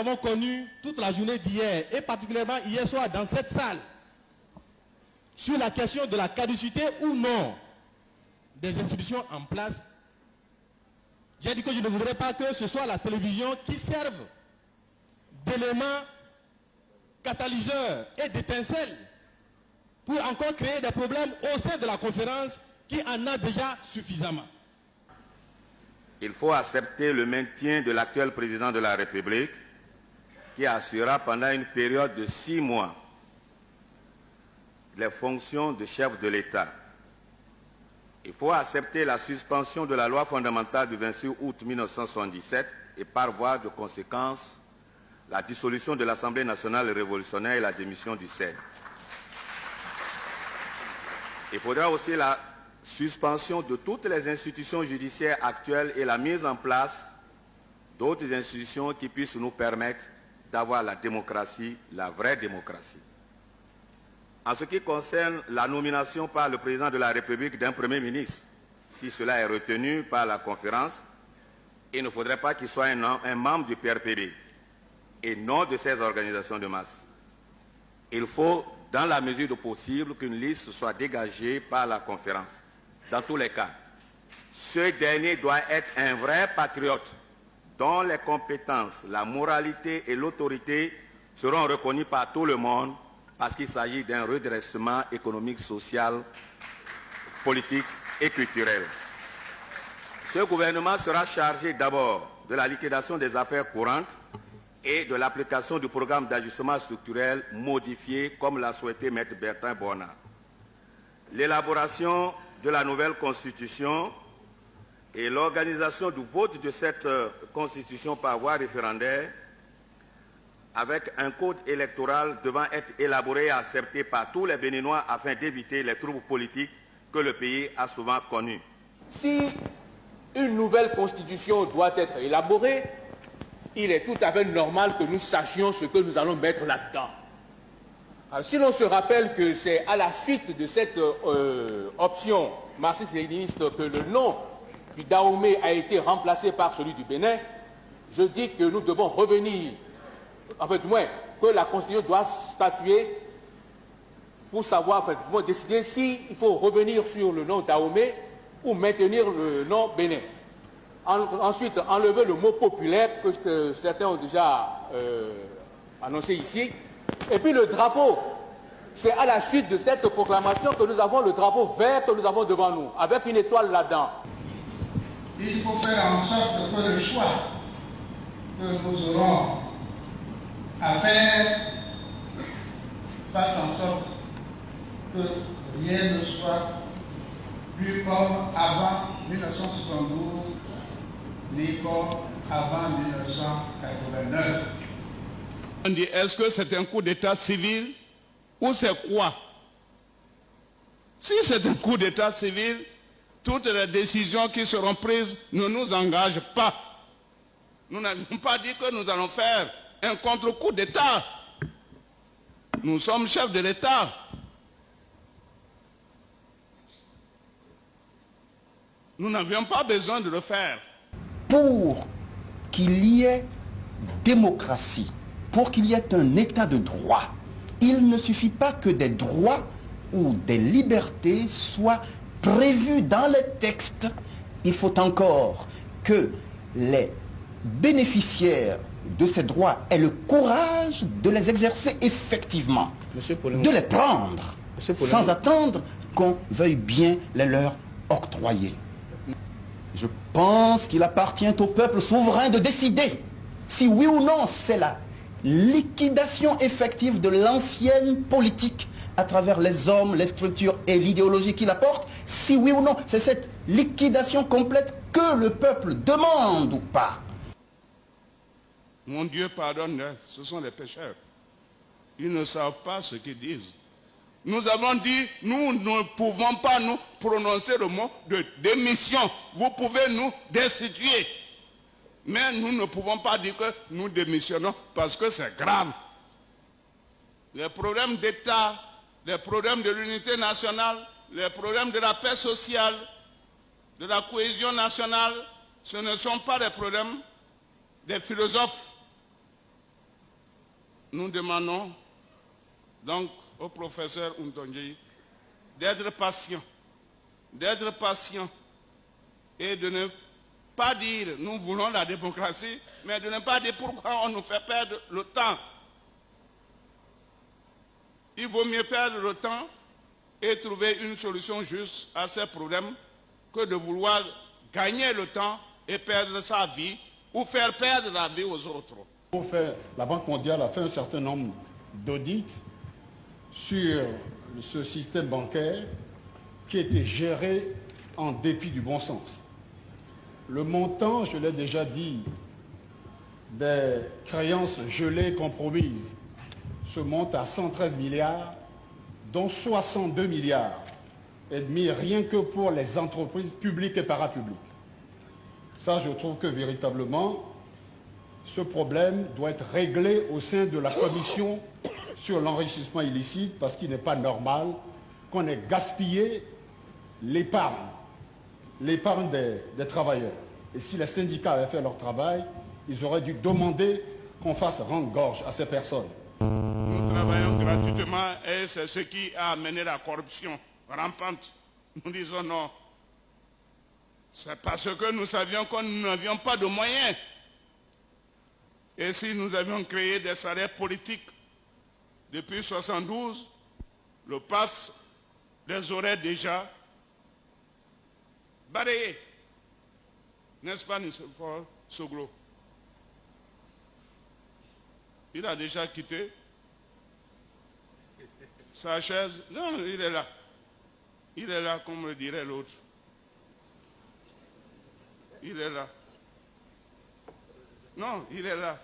Nous avons connu toute la journée d'hier, et particulièrement hier soir dans cette salle, sur la question de la caducité ou non des institutions en place. J'ai dit que je ne voudrais pas que ce soit la télévision qui serve d'élément catalyseur et d'étincelle pour encore créer des problèmes au sein de la conférence qui en a déjà suffisamment. Il faut accepter le maintien de l'actuel président de la République qui assurera pendant une période de 6 mois les fonctions de chef de l'État. Il faut accepter la suspension de la loi fondamentale du 26 août 1977 et par voie de conséquence la dissolution de l'Assemblée nationale révolutionnaire et la démission du CED. Il faudra aussi la suspension de toutes les institutions judiciaires actuelles et la mise en place d'autres institutions qui puissent nous permettre d'avoir la démocratie, la vraie démocratie. En ce qui concerne la nomination par le président de la République d'un Premier ministre, si cela est retenu par la conférence, il ne faudrait pas qu'il soit un membre du PRPD et non de ces organisations de masse. Il faut, dans la mesure du possible, qu'une liste soit dégagée par la conférence. Dans tous les cas, ce dernier doit être un vrai patriote dont les compétences, la moralité et l'autorité seront reconnues par tout le monde parce qu'il s'agit d'un redressement économique, social, politique et culturel. Ce gouvernement sera chargé d'abord de la liquidation des affaires courantes et de l'application du programme d'ajustement structurel modifié comme l'a souhaité M. Bertin Bornand. L'élaboration de la nouvelle constitution et l'organisation du vote de cette constitution par voie référendaire avec un code électoral devant être élaboré et accepté par tous les Béninois afin d'éviter les troubles politiques que le pays a souvent connus. Si une nouvelle constitution doit être élaborée, il est tout à fait normal que nous sachions ce que nous allons mettre là-dedans. Si l'on se rappelle que c'est à la suite de cette option marxiste-léniniste que le nom du Dahomey a été remplacé par celui du Bénin, je dis que nous devons revenir, en fait, du moins, que la Constitution doit statuer pour savoir, pour décider s'il faut revenir sur le nom Dahomey ou maintenir le nom Bénin. Ensuite, enlever le mot populaire que certains ont déjà annoncé ici. Et puis le drapeau, c'est à la suite de cette proclamation que nous avons le drapeau vert que nous avons devant nous, avec une étoile là-dedans. Il faut faire en sorte que le choix que nous aurons à faire fasse en sorte que rien ne soit plus comme avant 1972, ni comme avant 1989. On dit, est-ce que c'est un coup d'état civil ou c'est quoi? Si c'est un coup d'état civil, toutes les décisions qui seront prises ne nous engagent pas. Nous n'avons pas dit que nous allons faire un contre-coup d'état. Nous sommes chefs de l'État. Nous n'avions pas besoin de le faire. Pour qu'il y ait démocratie, pour qu'il y ait un état de droit, il ne suffit pas que des droits ou des libertés soient prévus dans les textes. Il faut encore que les bénéficiaires de ces droits aient le courage de les exercer effectivement, de les prendre, sans attendre qu'on veuille bien les leur octroyer. Je pense qu'il appartient au peuple souverain de décider si oui ou non c'est la liquidation effective de l'ancienne politique à travers les hommes, les structures et l'idéologie qu'il apporte, si oui ou non c'est cette liquidation complète que le peuple demande ou pas. Mon Dieu pardonne, ce sont les pécheurs. Ils ne savent pas ce qu'ils disent. Nous avons dit, nous ne pouvons pas nous prononcer le mot de démission. Vous pouvez nous destituer. Mais nous ne pouvons pas dire que nous démissionnons parce que c'est grave. Les problèmes d'État, les problèmes de l'unité nationale, les problèmes de la paix sociale, de la cohésion nationale, ce ne sont pas des problèmes des philosophes. nous demandons donc au professeur Ntonji d'être patient et de ne pas dire nous voulons la démocratie, mais de ne pas dire pourquoi on nous fait perdre le temps. Il vaut mieux perdre le temps et trouver une solution juste à ces problèmes que de vouloir gagner le temps et perdre sa vie ou faire perdre la vie aux autres. La Banque mondiale a fait un certain nombre d'audits sur ce système bancaire qui était géré en dépit du bon sens. Le montant, je l'ai déjà dit, des créances gelées compromises se monte à 113 milliards, dont 62 milliards et demi rien que pour les entreprises publiques et parapubliques. Ça, je trouve que véritablement, ce problème doit être réglé au sein de la commission sur l'enrichissement illicite, parce qu'il n'est pas normal qu'on ait gaspillé l'épargne des travailleurs. Et si les syndicats avaient fait leur travail, ils auraient dû demander qu'on fasse rendre gorge à ces personnes. Nous travaillons gratuitement et c'est ce qui a amené la corruption rampante. Nous disons non. C'est parce que nous savions que nous n'avions pas de moyens. Et si nous avions créé des salaires politiques depuis 1972, le PAS les aurait déjà balayés. N'est-ce pas, Nicéphore Soglo? Il a déjà quitté sa chaise. Non, il est là. Il est là, comme le dirait l'autre. Il est là. Non, il est là.